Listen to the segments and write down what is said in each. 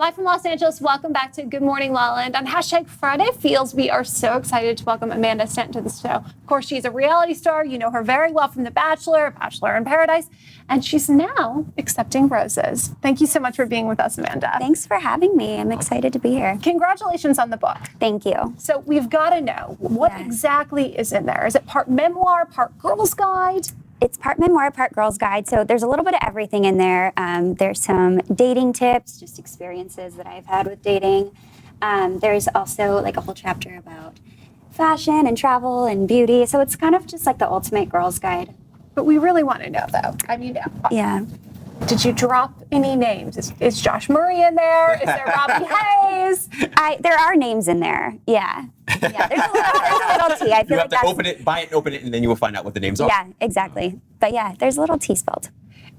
Live from Los Angeles, welcome back to Good Morning LaLa. And on hashtag Friday Feels, we are so excited to welcome Amanda Stanton to the show. Of course, she's a reality star. You know her very well from The Bachelor, Bachelor in Paradise, and she's now accepting roses. Thank you so much for being with us, Amanda. Thanks for having me. I'm excited to be here. Congratulations on the book. Thank you. So we've got to know, what exactly is in there? Is it part memoir, part girl's guide? It's part memoir, part girl's guide. So there's a little bit of everything in there. There's some dating tips, just experiences that I've had with dating. There's also like a whole chapter about fashion and travel and beauty. So it's kind of just like the ultimate girl's guide. But we really want to know, though. I mean, yeah. Did you drop any names? Is Josh Murray in there? Is there Robbie Hayes? There are names in there. Yeah. Yeah. There's a little tea. I feel you have to open it, buy it, open it, and then you will find out what the names are. Yeah, exactly. But yeah, there's a little tea spilled.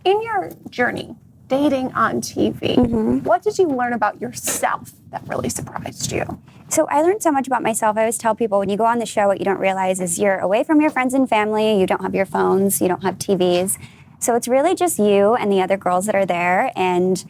In your journey dating on TV, what did you learn about yourself that really surprised you? So I learned so much about myself. I always tell people when you go on the show, what you don't realize is you're away from your friends and family. You don't have your phones. You don't have TVs. So it's really just you and the other girls that are there, and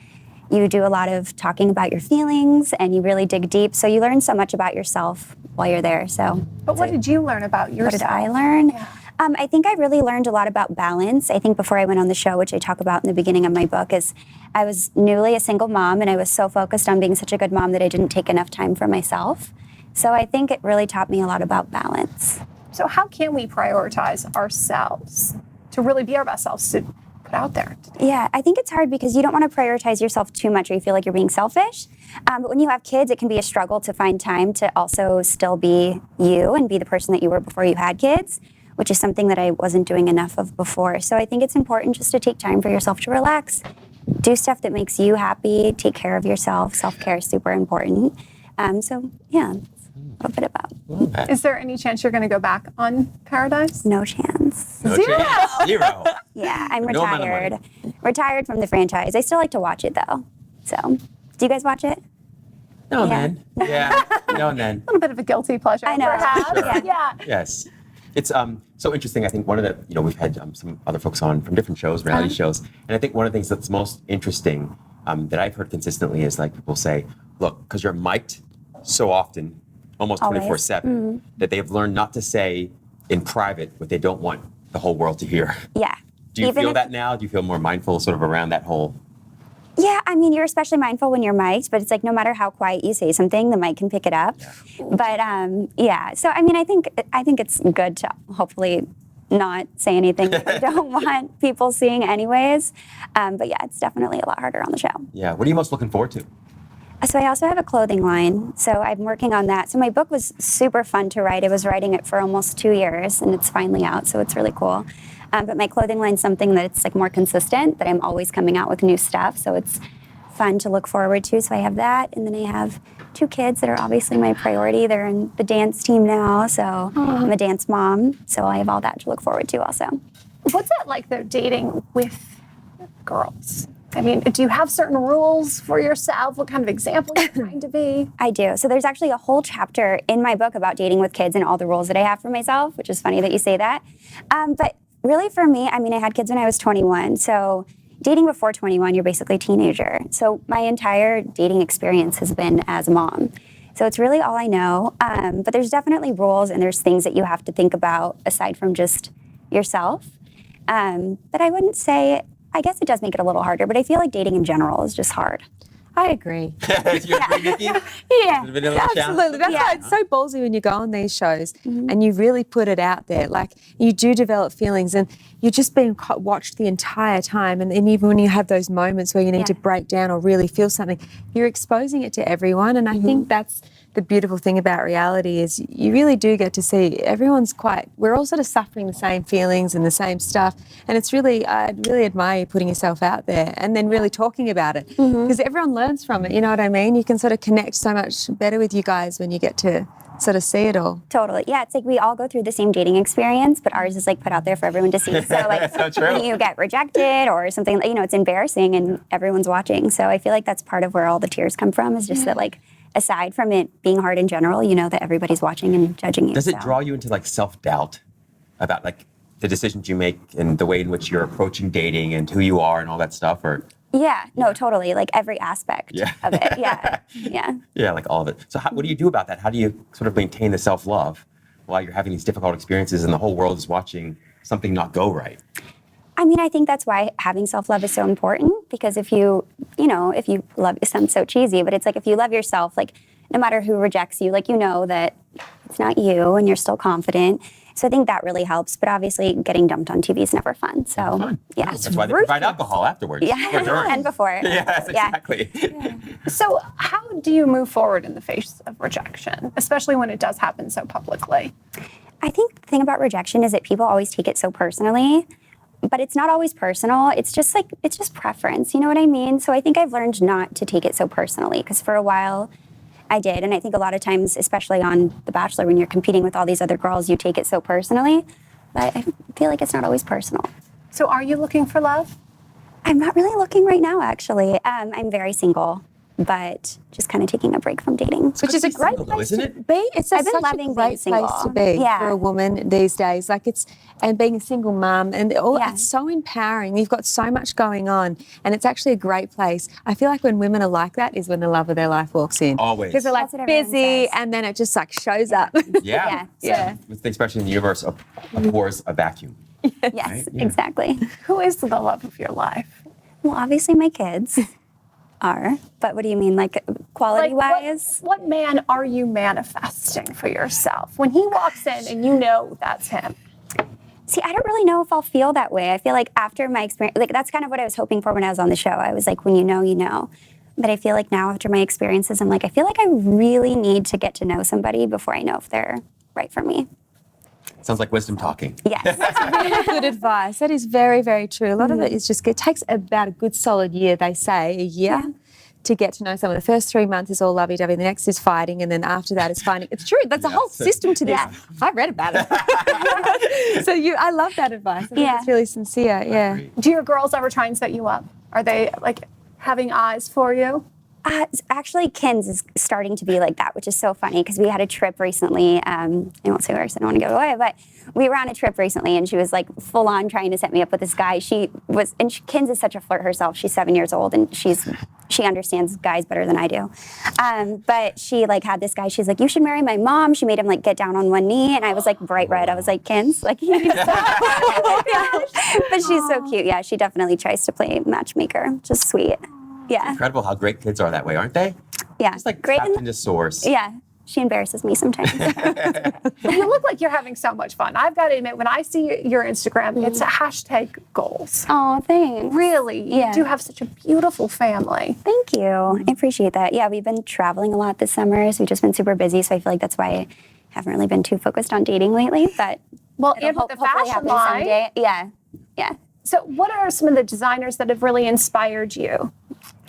you do a lot of talking about your feelings, and you really dig deep. So you learn so much about yourself while you're there. So, but what did you learn about yourself? What did I learn? Yeah. I think I really learned a lot about balance. I think before I went on the show, which I talk about in the beginning of my book, is I was newly a single mom, and I was so focused on being such a good mom that I didn't take enough time for myself. So I think it really taught me a lot about balance. So how can we prioritize ourselves to really be our best selves to put out there? Yeah, I think it's hard because you don't want to prioritize yourself too much or you feel like you're being selfish. But when you have kids, it can be a struggle to find time to also still be you and be the person that you were before you had kids, which is something that I wasn't doing enough of before. So I think it's important just to take time for yourself to relax, do stuff that makes you happy, take care of yourself. Self-care is super important. So yeah, a little bit about. Is there any chance you're going to go back on Paradise? No chance. No chance. Zero. Yeah, I'm No amount of money. retired. Retired from the franchise. I still like to watch it though. So, do you guys watch it? No, Yeah. man. Yeah, no, and then. A little bit of a guilty pleasure, I know. perhaps. Sure. Yeah. Yes. It's so interesting. I think one of the, we've had some other folks on from different shows, reality shows, and I think one of the things that's most interesting that I've heard consistently is like people say, look, because you're mic'd so often, almost 24/7, that they've learned not to say in private what they don't want the whole world to hear. Yeah. Do you Even feel if- that now? Do you feel more mindful sort of around that whole? Yeah, I mean, you're especially mindful when you're mic'd, but it's like no matter how quiet you say something, the mic can pick it up. Yeah. But yeah, so I mean, I think it's good to hopefully not say anything that you don't want people seeing anyways. But yeah, it's definitely a lot harder on the show. Yeah. What are you most looking forward to? So I also have a clothing line, so I'm working on that. So my book was super fun to write. I was writing it for almost 2 years, and it's finally out, so it's really cool. But my clothing line's something that's like more consistent, that I'm always coming out with new stuff, so it's fun to look forward to. So I have that, and then I have 2 kids that are obviously my priority. They're in the dance team now, so I'm a dance mom, so I have all that to look forward to also. What's that like, though, dating with girls? I mean, do you have certain rules for yourself? What kind of example are you trying to be? I do. So there's actually a whole chapter in my book about dating with kids and all the rules that I have for myself, which is funny that you say that. But really for me, I mean, I had kids when I was 21. So dating before 21, you're basically a teenager. So my entire dating experience has been as a mom. So it's really all I know. But there's definitely rules and there's things that you have to think about aside from just yourself. But I wouldn't say, I guess it does make it a little harder, but I feel like dating in general is just hard. I agree. You agree, Nikki? Yeah. Absolutely. That's why it's so ballsy when you go on these shows and you really put it out there. Like, you do develop feelings and you're just being watched the entire time. And even when you have those moments where you need to break down or really feel something, you're exposing it to everyone. And I think that's the beautiful thing about reality is you really do get to see we're all sort of suffering the same feelings and the same stuff. And it's really, I really admire you putting yourself out there and then really talking about it because everyone learns from it. You know what I mean? You can sort of connect so much better with you guys when you get to sort of see it all. Totally. Yeah, it's like we all go through the same dating experience, but ours is like put out there for everyone to see. So like So true. when you get rejected or something, it's embarrassing and everyone's watching. So I feel like that's part of where all the tears come from is just that like aside from it being hard in general, you know that everybody's watching and judging you. Does it draw you into like self-doubt about like the decisions you make and the way in which you're approaching dating and who you are and all that stuff? Or Yeah, no, totally. Like every aspect of it. Yeah, yeah. Yeah, like all of it. So what do you do about that? How do you sort of maintain the self-love while you're having these difficult experiences and the whole world is watching something not go right? I mean, I think that's why having self-love is so important, because if you love, it sounds so cheesy, but it's like if you love yourself, like no matter who rejects you, like you know that it's not you and you're still confident. So I think that really helps. But obviously getting dumped on TV is never fun. So yeah. That's why they provide alcohol afterwards. Yeah, and before. Yes, exactly. Yeah. So how do you move forward in the face of rejection, especially when it does happen so publicly? I think the thing about rejection is that people always take it so personally. But it's not always personal. It's just preference. You know what I mean? So I think I've learned not to take it so personally, because for a while I did. And I think a lot of times, especially on The Bachelor, when you're competing with all these other girls, you take it so personally. But I feel like it's not always personal. So are you looking for love? I'm not really looking right now, actually. I'm very single, but just kind of taking a break from dating. Which is a great single, place isn't to it? be. It's I've been such loving a great being place to single. be Yeah. for a woman these days. Like and being a single mum, and Yeah. it's so empowering. You've got so much going on, and it's actually a great place. I feel like when women are like that is when the love of their life walks in. Always. Because they're like That's what everyone busy, says. and then it just like shows up. Yeah. Yeah. With the expression in the universe, abhors a vacuum. Yes, Right? Yeah. exactly. Who is the love of your life? Well, obviously my kids are. But what do you mean, like quality-wise? What man are you manifesting for yourself? When he walks in and you know that's him. See, I don't really know if I'll feel that way. I feel like after my experience, like that's kind of what I was hoping for when I was on the show. I was like, when you know, you know. But I feel like now after my experiences, I'm like, I feel like I really need to get to know somebody before I know if they're right for me. Sounds like wisdom talking. Yes. Really good advice. That is very, very true. A lot of it is just, it takes about a good solid year, they say, a year. Yeah. To get to know someone. The first 3 months is all lovey-dovey, the next is fighting, and then after that is finding. It's true. That's a whole system to this. Yeah. I read about it. So I love that advice. I think it's really sincere. Yeah. Do your girls ever try and set you up? Are they like having eyes for you? Actually, Kins is starting to be like that, which is so funny because we had a trip recently. I won't say where, so I don't want to give it away, but we were on a trip recently, and she was like full on trying to set me up with this guy. Kins is such a flirt herself. She's 7 years old, and she understands guys better than I do. But she like had this guy. She's like, you should marry my mom. She made him like get down on one knee, and I was like bright red. I was like, Kins, like, but she's so cute. Yeah, she definitely tries to play matchmaker. Just sweet. Yeah. Incredible how great kids are that way, aren't they? Yeah. Just like great. tapped into source. Yeah. She embarrasses me sometimes. You look like you're having so much fun. I've got to admit, when I see your Instagram, it's a hashtag goals. Oh, thanks. Really, Yeah. you do have such a beautiful family. Thank you. I appreciate that. Yeah, we've been traveling a lot this summer, so we've just been super busy. So I feel like that's why I haven't really been too focused on dating lately. But Well, it'll and with the hopefully fashion happen line. someday. Yeah, yeah. So, what are some of the designers that have really inspired you?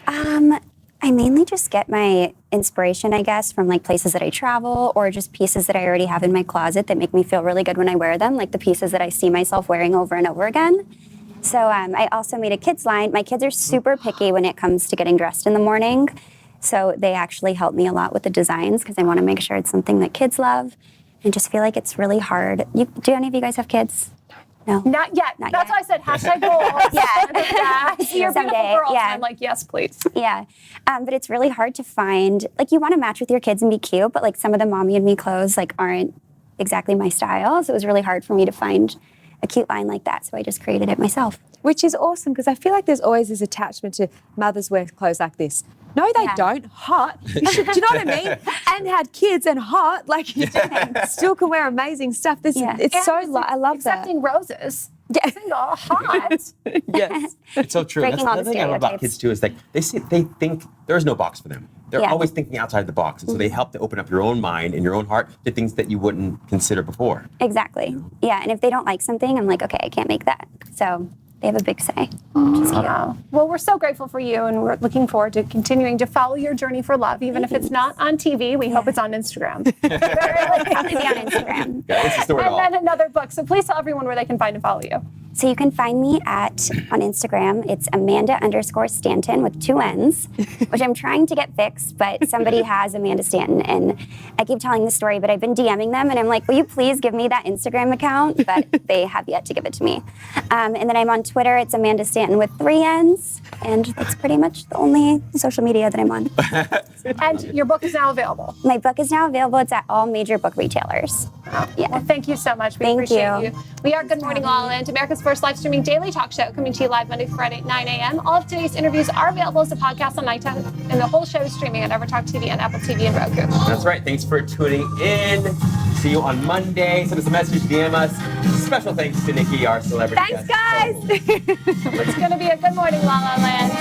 I mainly just get my inspiration, I guess, from like places that I travel or just pieces that I already have in my closet that make me feel really good when I wear them, like the pieces that I see myself wearing over and over again. So I also made a kids line. My kids are super picky when it comes to getting dressed in the morning. So they actually help me a lot with the designs because I want to make sure it's something that kids love and just feel like it's really hard. Do any of you guys have kids? No. Not yet. Not That's yet. why I said hashtag goals. Yeah. I see you're beautiful Someday, girls, yeah. and I'm like, yes, please. Yeah, but it's really hard to find, like you want to match with your kids and be cute, but like some of the mommy and me clothes like aren't exactly my style. So it was really hard for me to find a cute line like that. So I just created it myself. Which is awesome because I feel like there's always this attachment to mothers wear clothes like this. No, they Yeah. don't. Hot. You should, do you know what I mean? And had kids and hot. Like you still can wear amazing stuff. Yeah. It's And so. I love that. Accepting roses. Yeah. Single, hot. Yes. It's so true. Breaking That's all the the thing I love about stereotypes. kids too is like they think there is no box for them. They're Yeah. always thinking outside the box, and so they help to open up your own mind and your own heart to things that you wouldn't consider before. Exactly. Yeah, and if they don't like something, I'm like, okay, I can't make that. So they have a big say. Yeah. Well, we're so grateful for you, and we're looking forward to continuing to follow your journey for love. Even if it's not on TV, we hope it's on Instagram. I'll be on Instagram. Yeah, it's the story And all. then another book. So please tell everyone where they can find and follow you. So you can find me on Instagram. It's Amanda_Stanton with 2 N's, which I'm trying to get fixed, but somebody has Amanda Stanton. And I keep telling the story, but I've been DMing them and I'm like, will you please give me that Instagram account? But they have yet to give it to me. And then I'm on Twitter. It's Amanda Stanton with 3 N's. And that's pretty much the only social media that I'm on. And your book is now available. My book is now available. It's at all major book retailers. Yeah. Well, thank you so much. We Thank appreciate you. you. We are Good Morning LaLa, America's first live streaming daily talk show, coming to you live Monday through Friday at 9 a.m. All of today's interviews are available as a podcast on nighttime, and the whole show is streaming on EverTalk TV and Apple TV and Roku. That's right. Thanks for tuning in. See you on Monday. Send us a message, DM us. Special thanks to Nikki, our celebrity Thanks, guest. guys. It's going to be a Good Morning LaLa land.